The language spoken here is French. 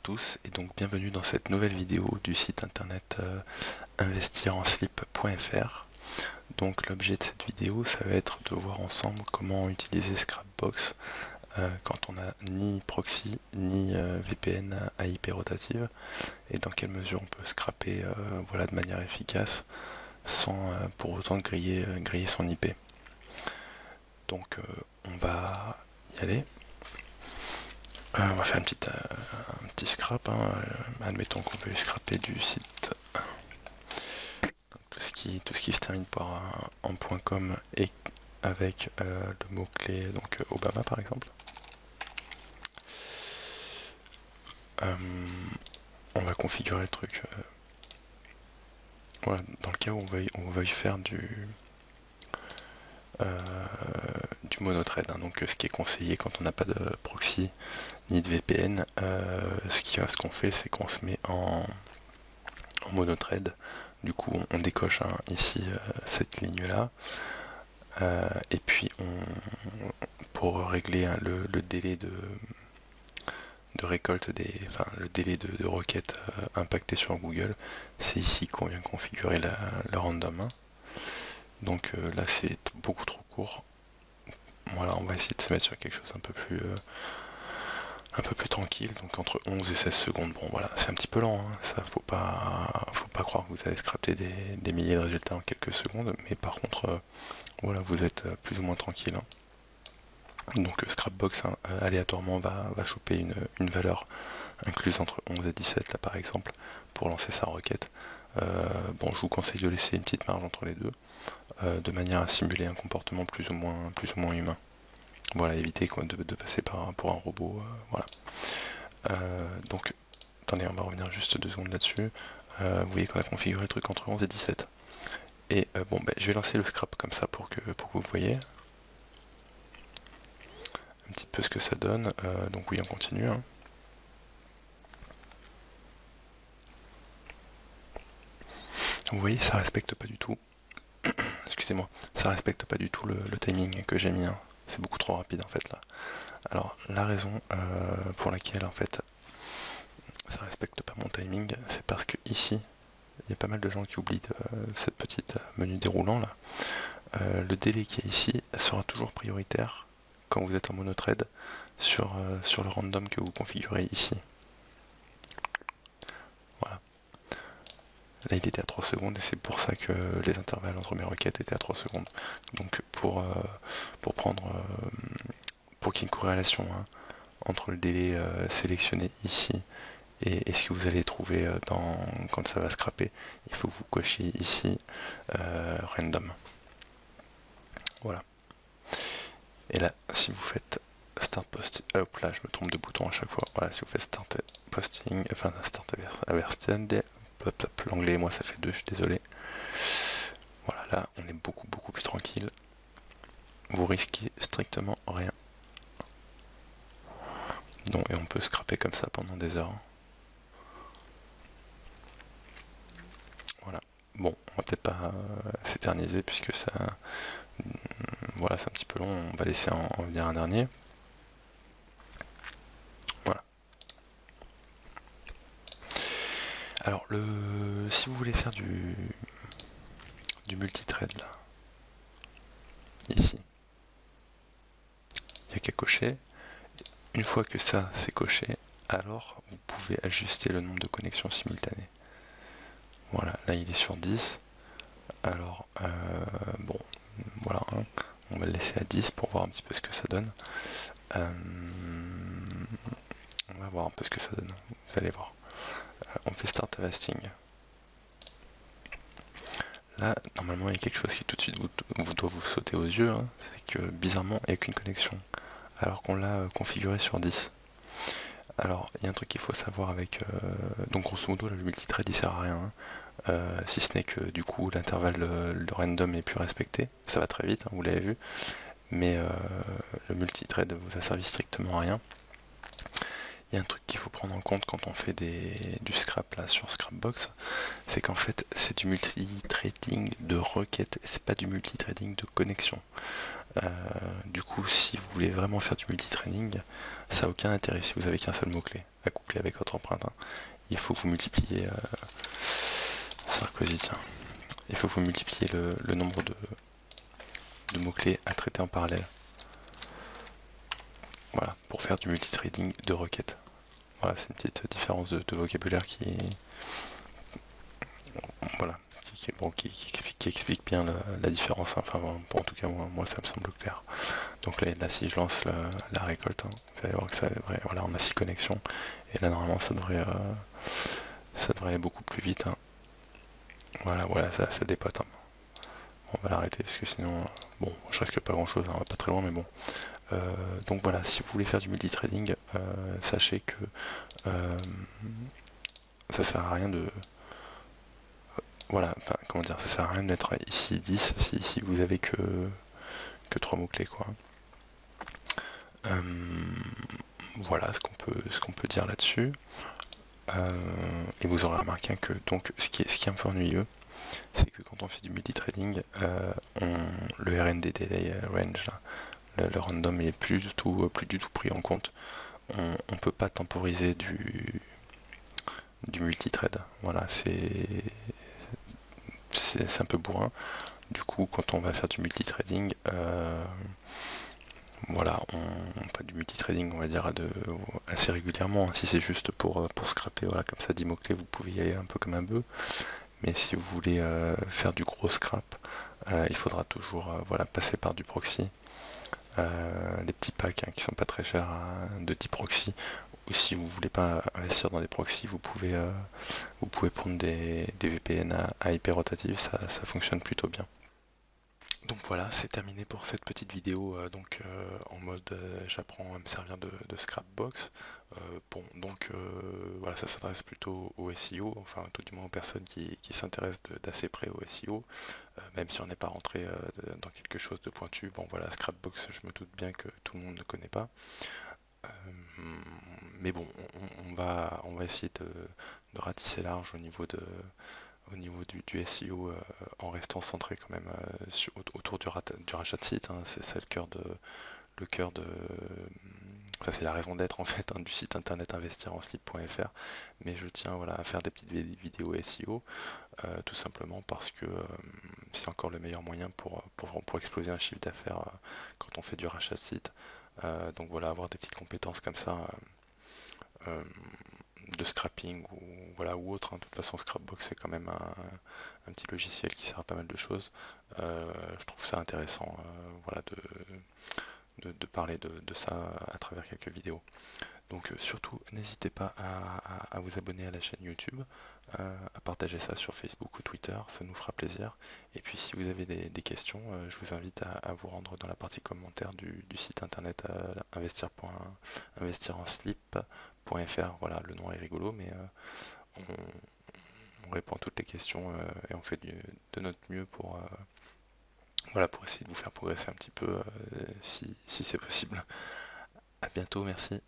tous et donc bienvenue dans cette nouvelle vidéo du site internet investirsenslip.fr. Donc l'objet de cette vidéo, ça va être de voir ensemble comment utiliser Scrapbox quand on n'a ni proxy ni VPN à IP rotative et dans quelle mesure on peut scraper voilà, de manière efficace sans pour autant griller son IP. Donc on va y aller. On va faire un petit scrap, hein. Admettons qu'on veut scraper du site. Tout ce qui se termine par en .com et avec le mot-clé donc Obama par exemple. On va configurer le truc. Voilà, dans le cas où on veuille faire du monothread, hein, donc ce qui est conseillé quand on n'a pas de proxy ni de VPN, ce qu'on fait, c'est qu'on se met en monothread. Du coup on décoche ici cette ligne là et puis pour régler le délai de récolte le délai de requête impacté sur Google, c'est ici qu'on vient configurer le random, hein. Donc là c'est beaucoup trop court. Voilà, on va essayer de se mettre sur quelque chose un peu plus tranquille, donc entre 11 et 16 secondes. Bon voilà, c'est un petit peu lent, hein. Ça faut pas croire que vous allez scraper des milliers de résultats en quelques secondes, mais par contre voilà, vous êtes plus ou moins tranquille, hein. Donc Scrapbox aléatoirement va choper une valeur incluse entre 11 et 17 là par exemple pour lancer sa requête. Bon, je vous conseille de laisser une petite marge entre les deux de manière à simuler un comportement plus ou moins humain. Voilà, éviter de passer pour un robot. Voilà. Donc, attendez, on va revenir juste 2 secondes là-dessus. Vous voyez qu'on a configuré le truc entre 11 et 17. Et bon, je vais lancer le scrap comme ça pour que vous voyez un petit peu ce que ça donne. Donc oui, on continue, hein. Vous voyez, ça respecte pas du tout. Excusez-moi, ça respecte pas du tout le timing que j'ai mis, hein. C'est beaucoup trop rapide en fait là. Alors la raison pour laquelle en fait ça respecte pas mon timing, c'est parce que ici il y a pas mal de gens qui oublient cette petite menu déroulant là. Le délai qui est ici sera toujours prioritaire quand vous êtes en monothread sur le random que vous configurez ici. Voilà. Là il était à 3 secondes et c'est pour ça que les intervalles entre mes requêtes étaient à 3 secondes. Donc pour qu'il y ait une corrélation, hein, entre le délai sélectionné ici et ce que vous allez trouver quand ça va scraper, il faut que vous cochiez ici random. Voilà. Et là, si vous faites start posting, hop là, je me trompe de bouton à chaque fois. Voilà, si vous faites start posting, enfin start averted, l'anglais et moi ça fait 2, je suis désolé. Voilà, là on est beaucoup plus tranquille. Vous risquez strictement rien. Non, et on peut scraper comme ça pendant des heures. Voilà. Bon, on va peut-être pas s'éterniser puisque ça, voilà, c'est un petit peu long. On va laisser en venir un dernier. Voilà. Alors si vous voulez faire du multithread là, ici, il n'y a qu'à cocher. Une fois que ça c'est coché, alors vous pouvez ajuster le nombre de connexions simultanées. Voilà, là il est sur 10. Alors, bon, voilà, hein, on va le laisser à 10 pour voir un petit peu ce que ça donne. On va voir un peu ce que ça donne, vous allez voir. On fait Start Avasting. Là, normalement, il y a quelque chose qui tout de suite doit vous sauter aux yeux, hein, c'est que bizarrement, il n'y a qu'une connexion, alors qu'on l'a configuré sur 10. Alors, il y a un truc qu'il faut savoir avec... donc, grosso modo, là, le multithread, il sert à rien, hein, si ce n'est que, du coup, l'intervalle de random est plus respecté. Ça va très vite, hein, vous l'avez vu. Mais le multithread vous a servi strictement à rien. Il y a un truc qu'il faut prendre en compte quand on fait du scrap là sur Scrapbox, c'est qu'en fait c'est du multithreading de requête, c'est pas du multithreading de connexion. Du coup, si vous voulez vraiment faire du multitrading, ça n'a aucun intérêt si vous avez qu'un seul mot-clé à coupler avec votre empreinte, hein. Il faut que vous multipliez Sarkozy, tiens. Il faut que vous multipliez le nombre de mots-clés à traiter en parallèle. Voilà, pour faire du multitrading de requêtes. Voilà, c'est une petite différence de vocabulaire voilà, qui explique bien la différence, hein. Enfin, en tout cas, moi, ça me semble clair. Donc là si je lance la récolte, hein, vous allez voir que ça devrait, voilà, on a 6 connexions, et là normalement ça devrait aller beaucoup plus vite, hein. Voilà, ça dépote, hein. On va l'arrêter parce que sinon, bon, je risque pas grand chose, hein, pas très loin, mais bon. Donc voilà, si vous voulez faire du multitrading, sachez que ça sert à rien de... Voilà, enfin, comment dire, ça sert à rien de mettre ici 10 si vous avez que 3 mots-clés, quoi. Voilà ce qu'on peut dire là-dessus. Et vous aurez remarqué que donc ce qui est un peu ennuyeux, c'est que quand on fait du multitrading, le RND delay range, là, le random est plus du tout pris en compte. On ne peut pas temporiser du multithread. Voilà, c'est un peu bourrin. Du coup, quand on va faire du multitrading, voilà, on fait du multitrading, on va dire, assez régulièrement. Si c'est juste pour scraper, voilà, comme ça, 10 mots-clés, vous pouvez y aller un peu comme un bœuf. Mais si vous voulez faire du gros scrap, il faudra toujours voilà, passer par du proxy. Des petits packs, hein, qui sont pas très chers, de 10 proxy. Ou si vous voulez pas investir dans des proxys, vous pouvez prendre des VPN à IP rotative, ça fonctionne plutôt bien. Donc voilà, c'est terminé pour cette petite vidéo, en mode j'apprends à me servir de Scrapbox. Bon, donc voilà, ça s'adresse plutôt au SEO, enfin tout du moins aux personnes qui s'intéressent d'assez près au SEO, même si on n'est pas rentré dans quelque chose de pointu. Bon voilà, Scrapbox, je me doute bien que tout le monde ne connaît pas. Mais bon, on va essayer de ratisser large au niveau du SEO, en restant centré quand même autour du rachat de site, hein. C'est ça le cœur de ça, c'est la raison d'être en fait, hein, du site internet investir-en-slip.fr. Mais je tiens, voilà, à faire des petites vidéos SEO, tout simplement parce que c'est encore le meilleur moyen pour exploser un chiffre d'affaires quand on fait du rachat de site. Donc voilà, avoir des petites compétences comme ça, de scrapping ou autre, hein. De toute façon, Scrapbox, c'est quand même un petit logiciel qui sert à pas mal de choses. Je trouve ça intéressant, voilà, de parler de ça à travers quelques vidéos. Donc surtout, n'hésitez pas à vous abonner à la chaîne YouTube, à partager ça sur Facebook ou Twitter, ça nous fera plaisir. Et puis si vous avez des questions, je vous invite à vous rendre dans la partie commentaire du site internet, investir-en-slip.fr. Voilà, le nom est rigolo, mais on répond à toutes les questions, et on fait de notre mieux voilà, pour essayer de vous faire progresser un petit peu, si c'est possible. À bientôt, merci.